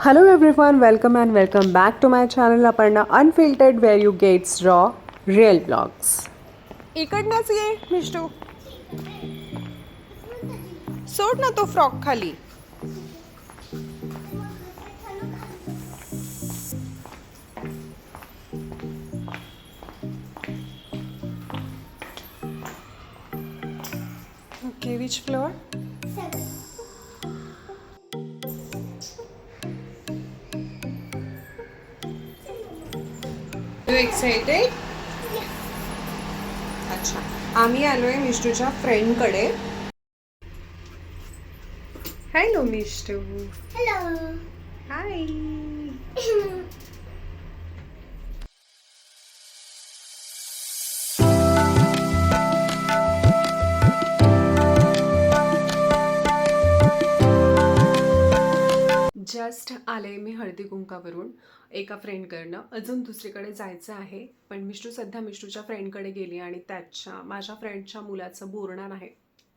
Hello everyone, welcome and welcome back to my channel Aparna Unfiltered, where you get raw, real vlogs. इकडनंच ये मिष्टू. सोड ना तो frock खाली. Okay, which floor? You excited? अच्छा, आम्ही आलोय मिष्टूच्या फ्रेंडकडे. Hello Mishtu. Hello. Hi. Just आले मी हळदी कुंकावरून एका फ्रेंडकडनं. अजून दुसरीकडे जायचं आहे, पण मिष्टू सध्या मिष्टूच्या फ्रेंडकडे गेली आणि माझ्या फ्रेंडच्या मुलाचं बोरणान आहे,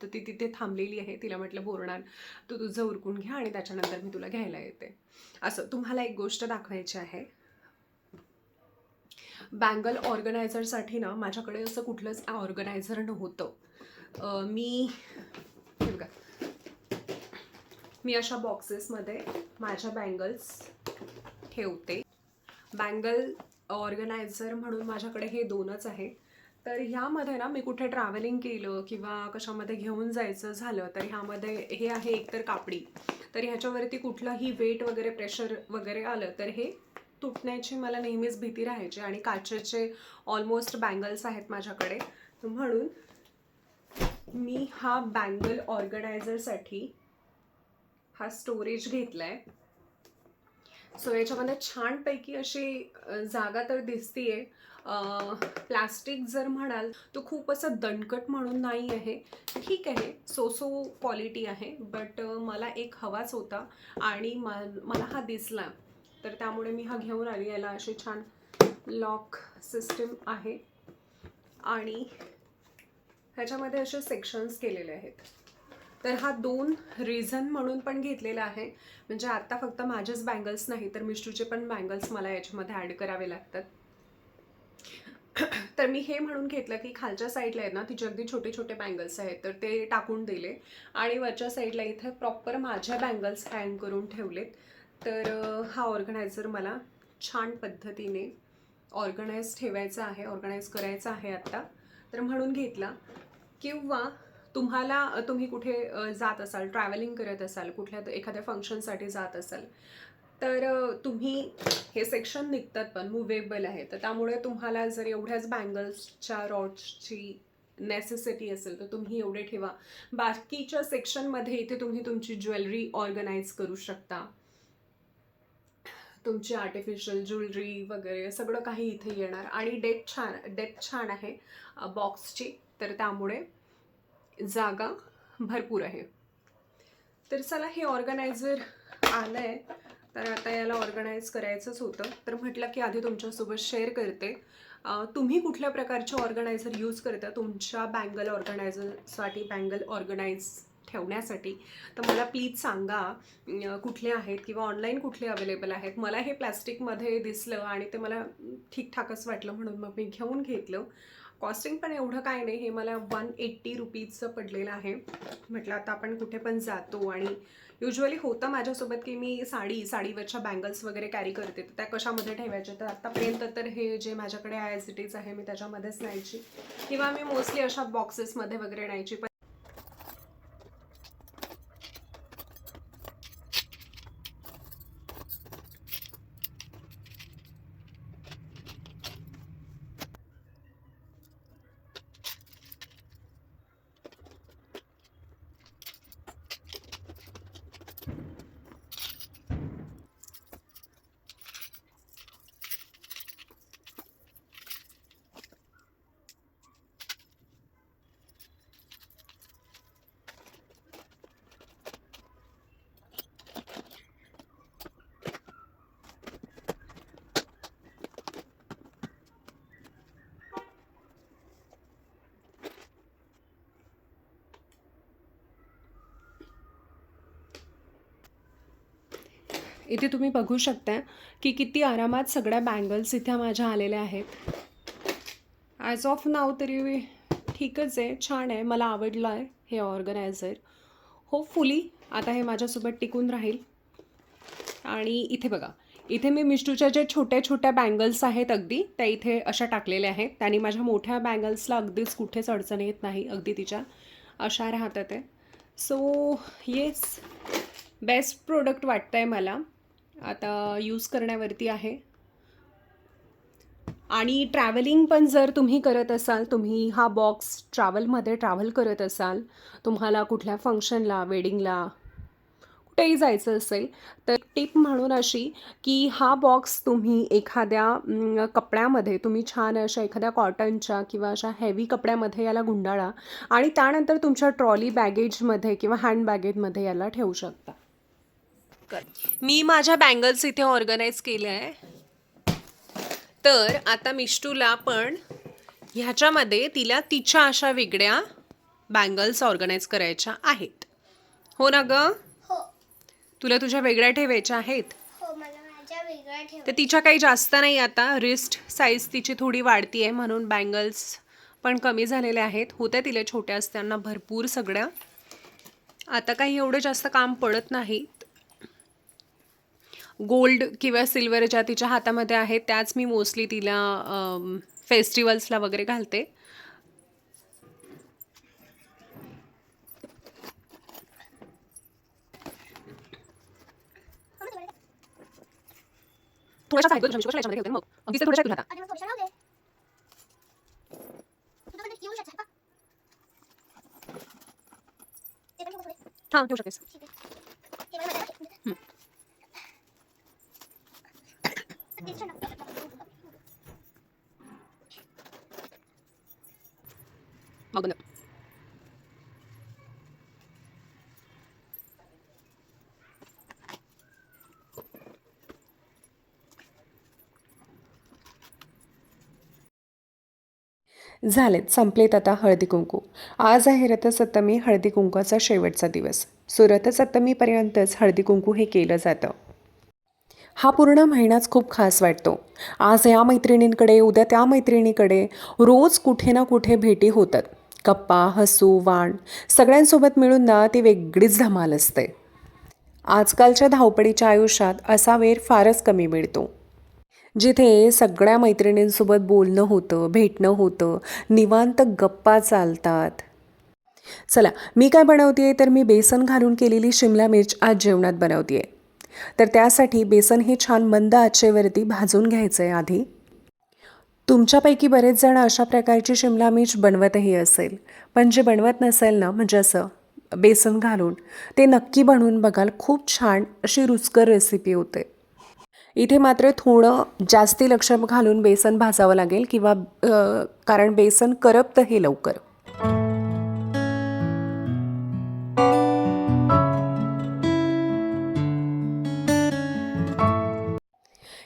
तर ती तिथे थांबलेली आहे. तिला म्हटलं, बोरणान तू तुझं उरकून घ्या आणि त्याच्यानंतर मी तुला घ्यायला येते. असं तुम्हाला एक गोष्ट दाखवायची आहे. बँगल ऑर्गनायझरसाठी ना माझ्याकडे असं कुठलंच ऑर्गनायझर नव्हतं. मी अशा बॉक्सेसमध्ये माझ्या बँगल्स ठेवते. बँगल ऑर्गनायझर म्हणून माझ्याकडे हे दोनच आहे. तर ह्यामध्ये ना मी कुठे ट्रॅव्हलिंग केलं किंवा कशामध्ये घेऊन जायचं झालं तर ह्यामध्ये हे आहे एकतर कापडी. तर ह्याच्यावरती कुठलंही वेट वगैरे प्रेशर वगैरे आलं तर हे तुटण्याची मला नेहमीच भीती राहायची. आणि काचेचे ऑलमोस्ट बँगल्स आहेत माझ्याकडे, म्हणून मी हा बँगल ऑर्गनायझरसाठी हा स्टोरेज घेतलाय. सो याच्यामध्ये छानपैकी अशी जागा तर दिसतीये. प्लास्टिक जर म्हणाल तर खूप असं दणकट म्हणून नाही आहे, ठीक आहे, सो क्वालिटी आहे. बट मला एक हवाच होता आणि मला हा दिसला, तर त्यामुळे मी हा घेऊन आली. याला अशी छान लॉक सिस्टीम आहे आणि ह्याच्यामध्ये असे सेक्शन्स केलेले आहेत. तर हा 2 रिझन म्हणून पण घेतलेला आहे, म्हणजे आता फक्त माझेच बँगल्स नाही तर मिष्टूचे पण बँगल्स मला याच्यामध्ये ॲड करावे लागतात. तर मी हे म्हणून घेतलं की खालच्या साईडला आहे ना तिचे अगदी छोटे छोटे बँगल्स आहेत, तर ते टाकून दिले आणि वरच्या साईडला इथे प्रॉपर माझ्या बँगल्स हँग करून ठेवलेत. तर हा ऑर्गनायझर मला छान पद्धतीने ऑर्गनाइज ठेवायचा आहे, ऑर्गनाइज करायचा आहे आत्ता, तर म्हणून घेतला. किंवा तुम्ही कुठे जात असाल, ट्रॅव्हलिंग करत असाल, कुठल्या एखाद्या फंक्शनसाठी जात असाल, तर तुम्ही हे सेक्शन निघतात पण मुव्हेबल आहे, तर त्यामुळे तुम्हाला जर एवढ्याच बँगल्सच्या रॉड्सची नेसेसिटी असेल तर तुम्ही एवढे ठेवा. बाकीच्या सेक्शनमध्ये इथे तुम्ही तुमची ज्वेलरी ऑर्गनाइज करू शकता. तुमची आर्टिफिशियल ज्वेलरी वगैरे सगळं काही इथे येणार. आणि डेप्थ छान आहे बॉक्सची, तर त्यामुळे जागा भरपूर आहे. तर चला, हे ऑर्गनायझर आलं आहे, तर आता याला ऑर्गनाइज करायचंच होतं, तर म्हटलं की आधी तुमच्यासोबत शेअर करते. तुम्ही कुठल्या प्रकारचे ऑर्गनायझर यूज करता तुमच्या बँगल ऑर्गनायझरसाठी, बँगल ऑर्गनाइज ठेवण्यासाठी, तर मला प्लीज सांगा कुठले आहेत किंवा ऑनलाईन कुठले अवेलेबल आहेत. मला हे प्लॅस्टिकमध्ये दिसलं आणि ते मला ठीकठाकच वाटलं, म्हणून मग मी घेऊन घेतलं. कॉस्टिंग पण एवढं काय नाही, हे मला 180 रुपीजचं पडलेलं आहे. म्हटलं आता आपण कुठे पण जातो आणि युजली होतं माझ्यासोबत की मी साडीवरच्या बँगल्स वगैरे कॅरी करते, तर त्या कशामध्ये ठेवायच्या, तर आत्तापर्यंत तर हे जे माझ्याकडे ॲज इट इज आहे मी त्याच्यामध्येच न्यायची, किंवा मी मोस्टली अशा बॉक्सेसमध्ये वगैरे न्यायची. इथे तुम्ही बघू शकता की किती आरामात सगळ्या बँगल्स इथे माझ्या आलेल्या आहेत. ॲज ऑफ नाव तरी ठीकच आहे, छान आहे, मला आवडलं आहे हे ऑर्गनायझर. होपफुली आता हे माझ्यासोबत टिकून राहील. आणि इथे बघा, इथे मी मिष्टूच्या ज्या छोट्या छोट्या बँगल्स आहेत अगदी त्या इथे अशा टाकलेल्या आहेत. त्यांनी माझ्या मोठ्या बँगल्सला अगदीच कुठेच अडचण येत नाही, अगदी तिच्या अशा राहतात आहे. सो येस, बेस्ट प्रोडक्ट वाटतं आहे मला, आता यूज करण्यावरती आहे. आणि ट्रॅव्हलिंग पण जर तुम्ही करत असाल, तुम्ही हा बॉक्स ट्रॅव्हलमध्ये ट्रॅव्हल करत असाल, तुम्हाला कुठल्या फंक्शनला, वेडिंगला, कुठेही जायचं असेल, तर टिप म्हणून अशी की हा बॉक्स तुम्ही एखाद्या कपड्यामध्ये तुम्ही छान अशा एखाद्या कॉटनच्या किंवा अशा हेवी कपड्यामध्ये याला गुंडाळा आणि त्यानंतर तुमच्या ट्रॉली बॅगेजमध्ये किंवा हँड बॅगेजमध्ये याला ठेवू शकता. मी माझ्या बँगल्स इथे ऑर्गनाईज केल्या आहे. तर आता मिष्टूला पण ह्याच्यामध्ये तिला तिच्या अशा वेगळ्या बँगल्स ऑर्गनाईज करायच्या आहेत. हो ना ग? हो तुला तुझ्या वेगळ्या ठेवायच्या आहेत. हो मला माझ्या वेगळ्या ठेव. तर तिच्या काही जास्त नाही, आता रिस्ट साईज तिची थोडी वाढती आहे म्हणून बँगल्स पण कमी झालेल्या आहेत. होत्या तिला छोट्या असताना भरपूर सगळ्या, आता काही एवढं जास्त काम पडत नाही. गोल्ड किंवा सिल्वर ज्या तिच्या हातामध्ये आहेत त्याच मी मोस्टली तिला फेस्टिवल्सला वगैरे घालते. थोड्याशा सायकल याच्यामध्ये ठेवते मग अगदीच थोड्याशा घेऊन आता. आणि मग थोडीशा राहू दे. तू पण येऊ शकते का? ते पण ठेवू थोडे. हां ठेवू शकतेस. ठीक आहे. हे मला माझ्याला ठेवून दे. ते छान आहे. मग बंद. झालेत, संपलेत आता हळदी कुंकू. आज आहे रथसप्तमी, हळदी कुंकवाचा शेवटचा दिवस. सो रथसप्तमीपर्यंतच हळदी कुंकू हे केलं जातं. हा पूर्ण महिनाच खूप खास वाटतो. आज या मैत्रिणींकडे, उद्या त्या मैत्रिणीकडे, रोज कुठे ना कुठे भेटी होतात. गप्पा, हसू, वाण, सगळ्यांसोबत मिळून ना ती वेगळीच धमाल असते. आजकालच्या धावपळीच्या आयुष्यात असा वेळ फारच कमी मिळतो, जिथे सगळ्या मैत्रिणींसोबत बोलणं होतं, भेटणं होतं, निवांत गप्पा चालतात. चला, मी काय बनवते तर मी बेसन घालून केलेली शिमला मिर्च आज जेवणात बनवते. तर त्यासाठी बेसन हे छान मंद आचेवरती भाजून घ्यायचं आहे आधी. तुमच्यापैकी बरेच जण अशा प्रकारची शिमला मिर्च बनवतही असेल, पण जे बनवत नसेल ना, म्हणजे असं बेसन घालून, ते नक्की बनवून बघाल. खूप छान अशी रुचकर रेसिपी होते. इथे मात्र थोडं जास्ती लक्ष घालून बेसन भाजावं लागेल किंवा कारण बेसन करपतं हे लवकर.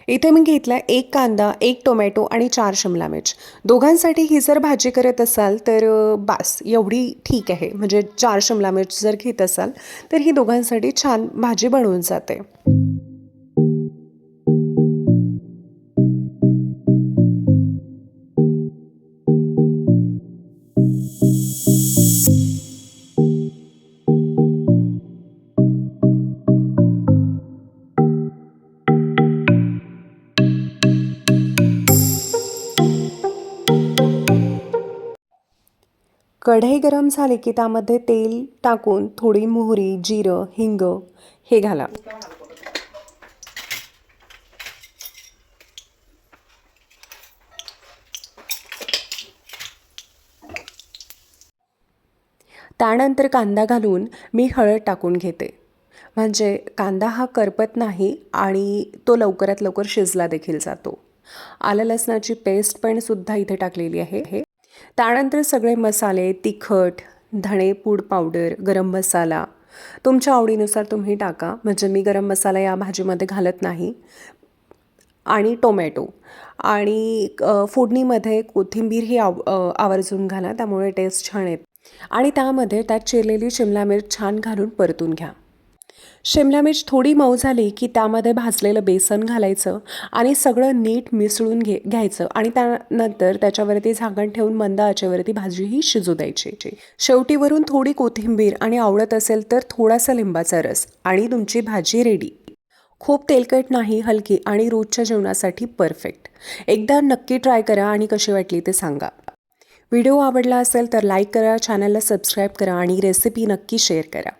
इथे मी घेतला 1 कांदा, 1 टोमॅटो आणि 4 शिमला मिर्च. दोघांसाठी ही जर भाजी करत असाल तर बास एवढी ठीक आहे. म्हणजे 4 शिमला मिर्च जर घेत असाल तर ही दोघांसाठी छान भाजी बनवून जाते. कढई गरम झाली की त्यामध्ये तेल टाकून थोडी मोहरी, जिरं, हिंग हे घाला. त्यानंतर कांदा घालून मी हळद टाकून घेते, म्हणजे कांदा हा करपत नाही आणि तो लवकरात लवकर शिजला देखील जातो. आलं लसणाची पेस्ट पण सुद्धा इथे टाकलेली आहे. त्यानंतर सगळे मसाले, तिखट, धणेपूड पावडर, गरम मसाला तुमच्या आवडीनुसार तुम्ही टाका, म्हणजे मी गरम मसाला या भाजीमध्ये घालत नाही. आणि टोमॅटो आणि फोडणीमध्ये कोथिंबीर ही आवर्जून घाला, त्यामुळे टेस्ट छान येते. आणि त्यामध्ये त्यात चिरलेली शिमला मिर्च छान घालून परतून घ्या. शिमला मिर्च थोडी मऊ झाली की त्यामध्ये भाजलेलं बेसन घालायचं आणि सगळं नीट मिसळून घ्यायचं आणि त्यानंतर त्याच्यावरती झाकण ठेवून मंद आचेवरती भाजी ही शिजू द्यायची. शेवटी वरून थोडी कोथिंबीर आणि आवडत असेल तर थोडासा लिंबाचा रस आणि तुमची भाजी रेडी. खूप तेलकट नाही, हलकी आणि रोजच्या जेवणासाठी परफेक्ट. एकदा नक्की ट्राय करा आणि कशी वाटली ते सांगा. व्हिडिओ आवडला असेल तर लाईक करा, चॅनलला सबस्क्राईब करा आणि रेसिपी नक्की शेअर करा.